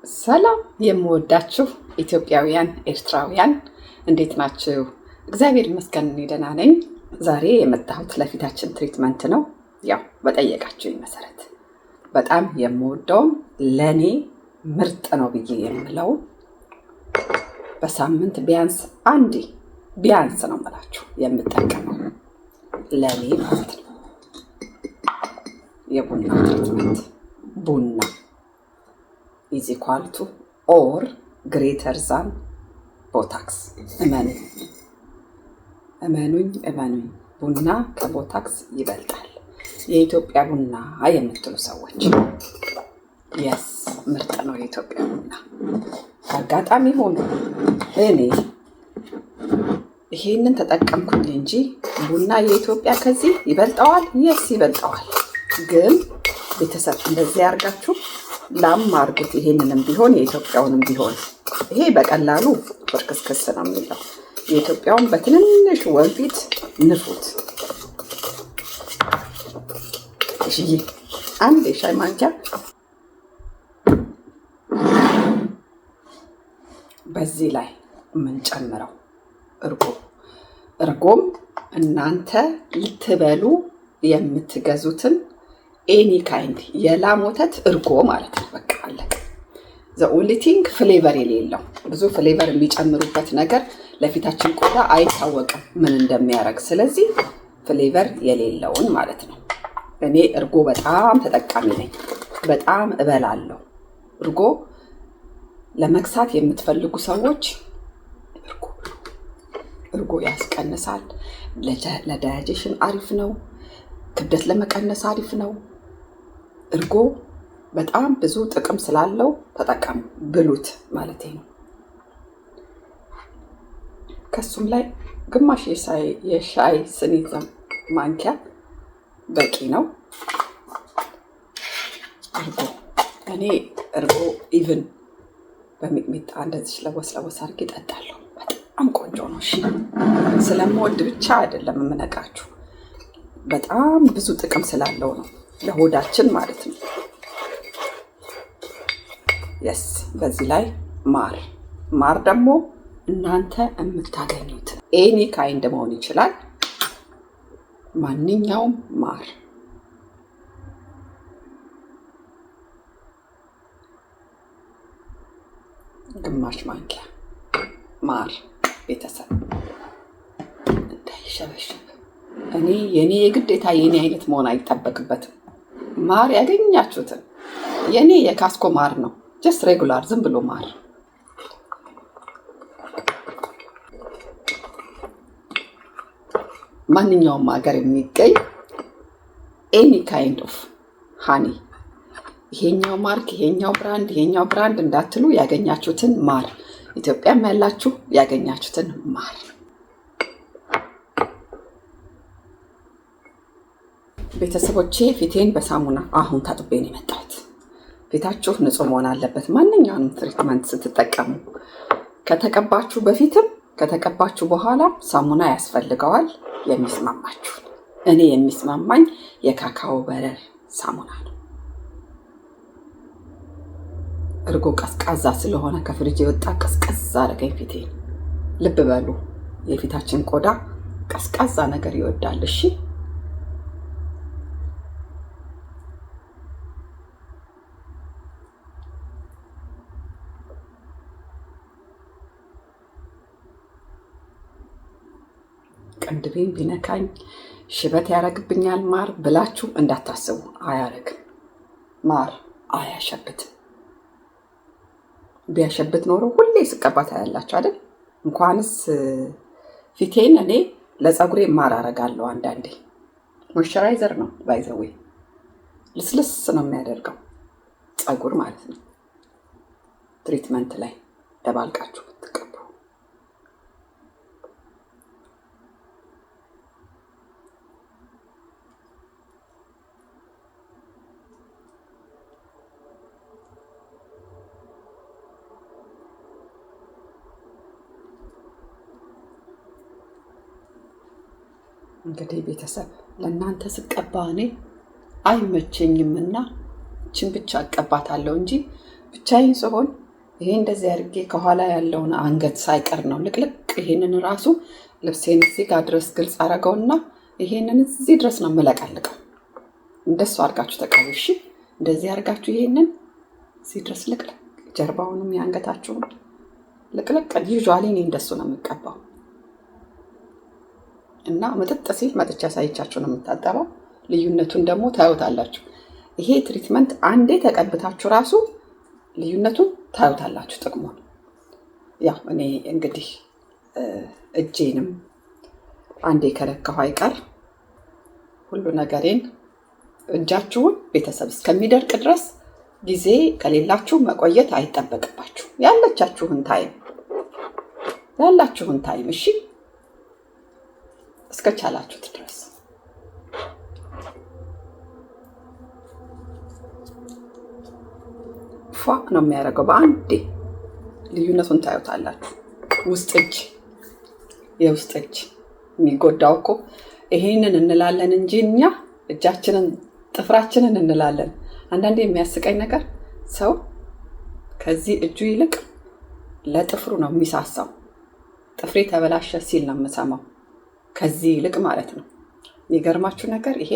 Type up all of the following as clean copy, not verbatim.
ሰላም የምወዳችሁ ኢትዮጵያውያን ኤርትራውያን እንዴት ናችሁ? እግዚአብሔር ይመስገን እኔ ደህና ነኝ። ዛሬ የመጣሁት ለፊታችን ትሪትመንት ነው። ያው በጠየቃችሁኝ መሰረት በጣም የምወደው ለኔ ምርጥ ነው ብዬ የምለው በሳምንት ቢያንስ አንዴ ቢያንስ ነው የምላችሁ የምጠቀመው ለኔ ማለት ነው የቡና ትሪትመንት። ቡና is equal to or greater than ቦታክስ። እመኑኝ ቡና ከቦታክስ ይበልጣል። የኢትዮጵያ ቡና የምትሉ ሰዎች የስ ምርጥ ነው የኢትዮጵያ ቡና። አጋጣሚ ሆኖ እኔ ይሄንን ተጠቀምኩኝ እንጂ ቡና የኢትዮጵያ ከዚህ ይበልጠዋል። የስ ይበልጠዋል። ግን ቤተሰብ እንደዚህ ያርጋችሁ ላም አርጉት። ይሄንንም ቢሆን የኢትዮጵያውንም ቢሆን ይሄ በቀላሉ ፍርክስክስ ነው የሚለው። የኢትዮጵያውን በትንንሽ ወንፊት ንፉት። እሺ አንድ የሻይ ማንኪያ በዚህ ላይ የምንጨምረው እርጎም እናንተ ልትበሉ የምትገዙትን ኤኒ ካይንድ የላም ወተት እርጎ ማለት ነው። በቃ አለቀ። ዘ ኦንሊ ቲንግ ፍሌቨር የሌለው ብዙ ፍሌቨር የሚጨምሩበት ነገር ለፊታችን ቆዳ አይታወቅም ምን እንደሚያደርግ። ስለዚህ ፍሌቨር የሌለውን ማለት ነው። እኔ እርጎ በጣም ተጠቃሚ ነኝ። በጣም እበላለሁ። ለመክሳት የምትፈልጉ ሰዎች እርጎ ያስቀንሳል። ለዳይጀሽን አሪፍ ነው። ክብደት ለመቀነስ አሪፍ ነው። እርጎ በጣም ብዙ ጥቅም ስላለው ተጠቀሙ፣ ብሉት ማለት ነው። ከሱም ላይ ግማሽ የሻይ ስኒ ማንኪያ በቂ ነው። እኔ እርጎ ኢቭን በሚጥሚጣ እንደዚህ ለወስ አድርጌ እጠጣለሁ። በጣም ቆንጆ ነው። እሺ ስለምወድ ብቻ አይደለም የምነግራችሁ፣ በጣም ብዙ ጥቅም ስላለው ነው ለሆዳችን ማለት ነው። የስ በዚህ ላይ ማር ደግሞ እናንተ የምታገኙት ኤኒ ካይንድ መሆን ይችላል። ማንኛውም ማር ግማሽ ማንኪያ ማር ቤተሰብ እንዳይሸበሸብ። የኔ የግዴታ የኔ አይነት መሆን አይጠበቅበትም። ማር ያገኛችሁትን የኔ የካስኮ ማር ነው። ጀስት ሬጉላር ዝም ብሎ ማር። ማንኛውም ሀገር የሚገኝ ኤኒ ካይንድ ኦፍ ሃኒ። ይሄኛው ማርክ፣ ይሄኛው ብራንድ እንዳትሉ ያገኛችሁትን ማር፣ ኢትዮጵያም ያላችሁ ያገኛችሁትን ማር። ቤተሰቦቼ ፊቴን በሳሙና አሁን ታጥቤ ነው የመጣሁት። ፊታችሁ ንጹህ መሆን አለበት። ማንኛውንም ትሪትመንት ስትጠቀሙ ከተቀባችሁ በፊትም ከተቀባችሁ በኋላ ሳሙና ያስፈልገዋል። የሚስማማችሁ እኔ የሚስማማኝ የካካኦ በረር ሳሙና ነው። እርጎ ቀዝቃዛ ስለሆነ ከፍሪጅ የወጣ ቀዝቀዝ አደረገኝ ፊቴን። ልብ በሉ የፊታችን ቆዳ ቀዝቃዛ ነገር ይወዳል። እሺ ቅንድቤን ቢነካኝ ሽበት ያረግብኛል ማር ብላችሁ እንዳታስቡ። አያረግም። ማር አያሸብትም። ቢያሸብት ኖሮ ሁሌ ስቀባት ያላችሁ አይደል? እንኳንስ ፊቴን እኔ ለፀጉሬ ማር አረጋለሁ አንዳንዴ። ሞይስቸራይዘር ነው ባይዘዌ፣ ልስልስ ነው የሚያደርገው ፀጉር ማለት ነው። ትሪትመንት ላይ ደባልቃችሁ ብትቀቡ። እንግዲህ ቤተሰብ ለእናንተ ስቀባ እኔ አይመቸኝምና ችን ብቻ አቀባታለሁ እንጂ ብቻዬን ስሆን ይሄ እንደዚህ አድርጌ ከኋላ ያለውን አንገት ሳይቀር ነው ልቅልቅ። ይሄንን ራሱ ልብሴን እዚህ ጋር ድረስ ግልጽ አደረገውና ይሄንን እዚህ ድረስ ነው የምለቀልቀው። እንደሱ አድርጋችሁ ተቀቡ። እሺ እንደዚህ አድርጋችሁ ይሄንን እዚህ ድረስ ልቅልቅ፣ ጀርባውንም የአንገታችሁን ልቅልቅ። ዩዥዋሊ እኔ እንደሱ ነው የምቀባው እና ምጥጥ ሲል መጥቻ ሳይቻችሁ ነው የምታጠበው። ልዩነቱን ደግሞ ታዩታላችሁ። ይሄ ትሪትመንት አንዴ ተቀብታችሁ ራሱ ልዩነቱን ታዩታላችሁ፣ ጥቅሙን። ያው እኔ እንግዲህ እጄንም አንዴ ከለካሁ አይቀር ሁሉ ነገሬን እጃችሁን ቤተሰብ እስከሚደርቅ ድረስ ጊዜ ከሌላችሁ መቆየት አይጠበቅባችሁ። ያላችሁን ታይም እሺ፣ እስከቻላችሁት ድረስ ፏ ነው የሚያደርገው። በአንዴ ልዩነቱን ታዩታላችሁ። የውስጥ እጅ የሚጎዳው እኮ ይሄንን እንላለን እንጂ እኛ እጃችንን ጥፍራችንን እንላለን። አንዳንዴ የሚያስቀኝ ነገር ሰው ከዚህ እጁ ይልቅ ለጥፍሩ ነው የሚሳሳው። ጥፍሬ ተበላሸ ሲል ነው የምሰማው፣ ከዚህ ይልቅ ማለት ነው። የሚገርማችሁ ነገር ይሄ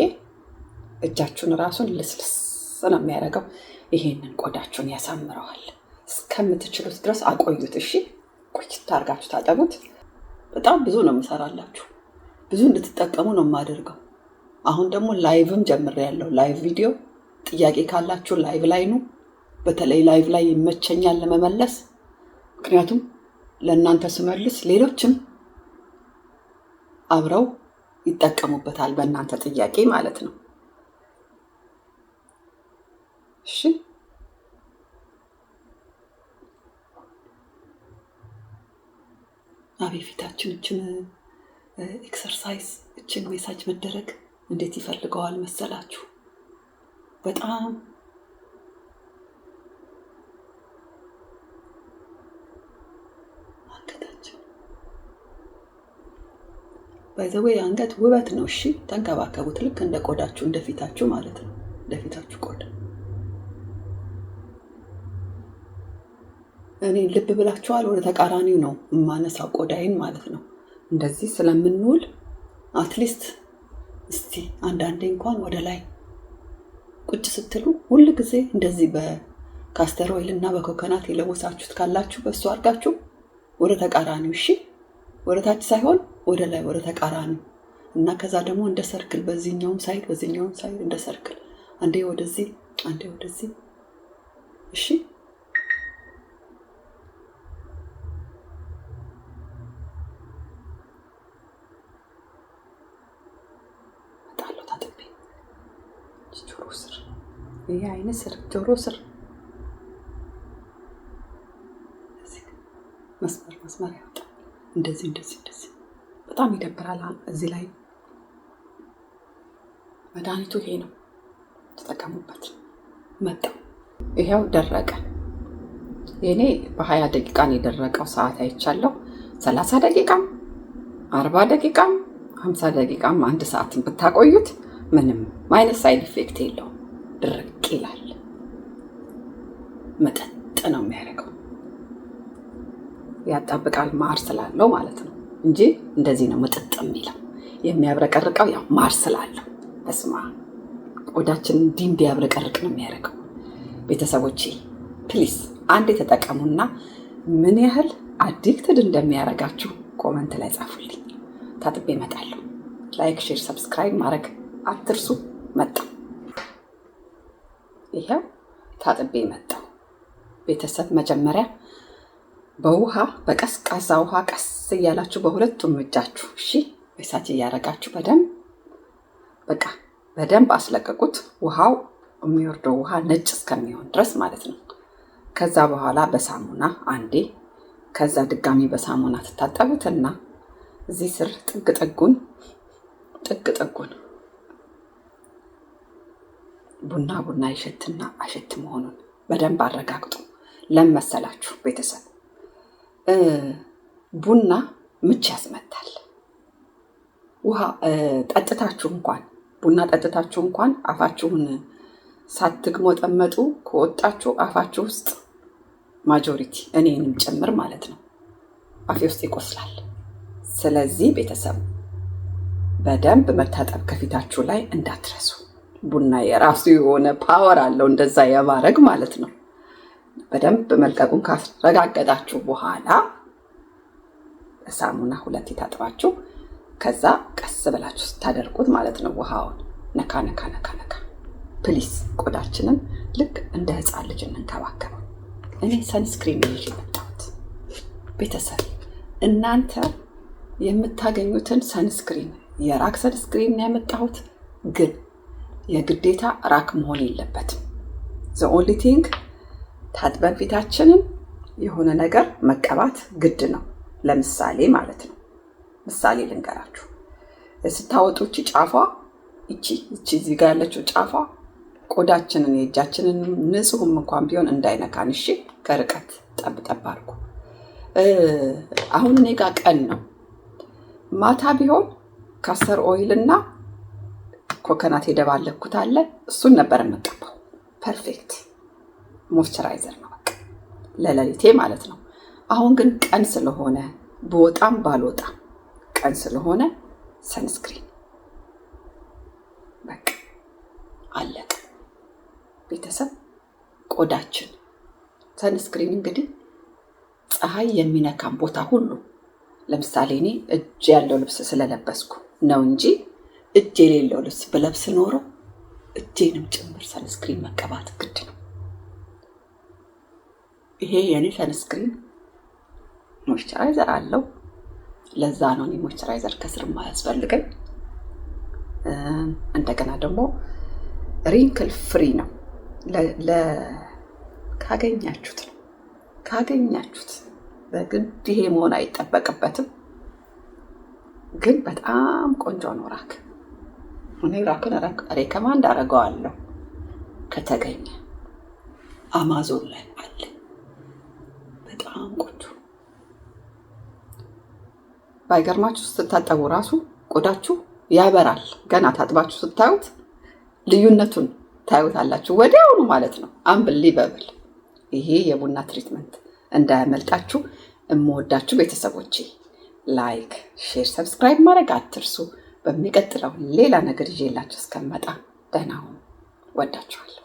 እጃችሁን ራሱን ልስልስ ነው የሚያደርገው። ይሄንን ቆዳችሁን ያሳምረዋል። እስከምትችሉት ድረስ አቆዩት። እሺ ቆይታ አድርጋችሁ ታጠቡት። በጣም ብዙ ነው የምሰራላችሁ፣ ብዙ እንድትጠቀሙ ነው የማደርገው። አሁን ደግሞ ላይቭም ጀምሬያለሁ። ላይቭ ቪዲዮ ጥያቄ ካላችሁ ላይቭ ላይ ነው። በተለይ ላይቭ ላይ ይመቸኛል ለመመለስ፣ ምክንያቱም ለእናንተ ስመልስ ሌሎችም አብረው ይጠቀሙበታል በእናንተ ጥያቄ ማለት ነው። እሺ አቤት ፊታችን እችን ኤክሰርሳይዝ እችን ሜሳጅ መደረግ እንዴት ይፈልገዋል መሰላችሁ? በጣም አንገታችን ባይዘዌ አንገት ውበት ነው። እሺ ተንከባከቡት። ልክ እንደ ቆዳችሁ እንደ ፊታችሁ ማለት ነው። እንደ ፊታችሁ ቆዳ እኔ ልብ ብላችኋል። ወደ ተቃራኒው ነው የማነሳው ቆዳዬን ማለት ነው። እንደዚህ ስለምንውል አትሊስት እስቲ አንዳንዴ እንኳን ወደ ላይ ቁጭ ስትሉ ሁል ጊዜ እንደዚህ በካስተር ኦይል እና በኮኮናት የለወሳችሁት ካላችሁ በእሱ አድርጋችሁ ወደ ተቃራኒው፣ እሺ ወደ ታች ሳይሆን ወደ ላይ ወደ ተቃራኒው እና ከዛ ደግሞ እንደ ሰርክል በዚህኛውም ሳይድ እንደ ሰርክል አንዴ ወደዚህ አንዴ ወደዚህ። እሺ ጆሮ ስር ይሄ አይነ ስር ጆሮ ስር መስመር ያወጣል። እንደዚህ በጣም ይደብራል። እዚህ ላይ መድኃኒቱ ይሄ ነው፣ ተጠቀሙበት። መጣው ይሄው ደረቀ። የኔ በ20 ደቂቃ ነው የደረቀው። ሰዓት አይቻለሁ። 30 ደቂቃም 40 ደቂቃም 50 ደቂቃም 1 ሰዓትን ብታቆዩት ምንም ማይነስ ሳይድ ኢፌክት የለውም። ድርቅ ይላል። መጠጥ ነው የሚያደርገው። ያጣብቃል ማር ስላለው ማለት ነው እንጂ እንደዚህ ነው መጠጥ የሚለው። የሚያብረቀርቀው ያው ማር ስላለው በስማ ቆዳችን እንዲያብረቀርቅ ነው የሚያደርገው። ቤተሰቦቼ ፕሊስ አንድ ተጠቀሙና ምን ያህል አዲክትድ እንደሚያደርጋችሁ ኮመንት ላይ ጻፉልኝ። ታጥቤ እመጣለሁ። ላይክ፣ ሼር፣ ሰብስክራይብ ማድረግ አትርሱ። መጣ ይሄው ታጥቤ መጣው። ቤተሰብ መጀመሪያ በቀዝቃዛ ውሃ ቀስ እያላችሁ በሁለቱም እጃችሁ እሺ በሳት እያደረጋችሁ በደንብ አስለቀቁት። ውሃው የሚወርደው ውሃ ነጭ እስከሚሆን ድረስ ማለት ነው። ከዛ በኋላ በሳሙና አንዴ፣ ከዛ ድጋሚ በሳሙና ትታጠቡትና እዚህ ስር ጥግ ጥጉን ቡና ይሸትና አሸት መሆኑን በደንብ አረጋግጡ። ለመሰላችሁ ቤተሰብ ቡና ምች ያስመታል። ቡና ጠጥታችሁ እንኳን አፋችሁን ሳትግሞጠመጡ ከወጣችሁ አፋችሁ ውስጥ ማጆሪቲ እኔንም ጭምር ማለት ነው አፌ ውስጥ ይቆስላል። ስለዚህ ቤተሰብ በደንብ መታጠብ ከፊታችሁ ላይ እንዳትረሱ። ቡና የራሱ የሆነ ፓወር አለው እንደዛ የማድረግ ማለት ነው። በደንብ መልቀቁን ካረጋገጣችሁ በኋላ ሳሙና 2 ታጥባችሁ ከዛ ቀስ ብላችሁ ስታደርቁት ማለት ነው ውሃውን ነካ ነካ ነካ ነካ። ፕሊስ ቆዳችንን ልክ እንደ ህፃን ልጅ እንንከባከበው። እኔ ሰንስክሪን ይዤ መጣሁት። ቤተሰብ እናንተ የምታገኙትን ሰንስክሪን የራክ ሰንስክሪን ያመጣሁት ግን የግዴታ ራክ መሆን የለበትም። ዘ ኦንሊ ቲንግ ታጥበን ፊታችንን የሆነ ነገር መቀባት ግድ ነው። ለምሳሌ ማለት ነው ምሳሌ ልንገራችሁ። ስታወጡ እቺ ጫፏ እቺ እዚህ ጋር ያለችው ጫፏ ቆዳችንን የእጃችንን ንጹህም እንኳን ቢሆን እንዳይነካን እሺ፣ ከርቀት ጠብ ጠብ አድርጉ። አሁን እኔ ጋር ቀን ነው። ማታ ቢሆን ካስተር ኦይል እና ኮኮናት የደባለኩት አለ። እሱን ነበር የምቀባው። ፐርፌክት ሞይስቸራይዘር ነው በቃ ለሌሊቴ ማለት ነው። አሁን ግን ቀን ስለሆነ በወጣም ባልወጣም ቀን ስለሆነ ሰንስክሪን በቃ አለቀ። ቤተሰብ ቆዳችን ሰንስክሪን እንግዲህ ፀሐይ የሚነካን ቦታ ሁሉ ለምሳሌ እኔ እጅ ያለው ልብስ ስለለበስኩ ነው እንጂ እጅ የሌለው ልብስ ብለብስ ኖሮ እጄንም ጭምር ሰንስክሪን መቀባት ግድ ነው። ይሄ የኔ ሰንስክሪን ሞይስቸራይዘር አለው። ለዛ ነው እኔ ሞይስቸራይዘር ከስር ማያስፈልገኝ። እንደገና ደግሞ ሪንክል ፍሪ ነው። ካገኛችሁት በግድ ይሄ መሆን አይጠበቅበትም፣ ግን በጣም ቆንጆ ነው ራክ። እኔ ራክን ሬከማንድ አደርገዋለሁ ከተገኘ። አማዞን ላይ አለ። በጣም ቆንጆ። ባይገርማችሁ ስትታጠቡ ራሱ ቆዳችሁ ያበራል። ገና ታጥባችሁ ስታዩት ልዩነቱን ታዩታላችሁ ወዲያውኑ ማለት ነው። አንብሊቨብል። ይሄ የቡና ትሪትመንት እንዳያመልጣችሁ። እምወዳችሁ ቤተሰቦቼ ላይክ፣ ሼር፣ ሰብስክራይብ ማድረግ አትርሱ። በሚቀጥለው ሌላ ነገር ይዤላችሁ እስከመጣ ደህና ሁኑ። ወዳችኋለሁ።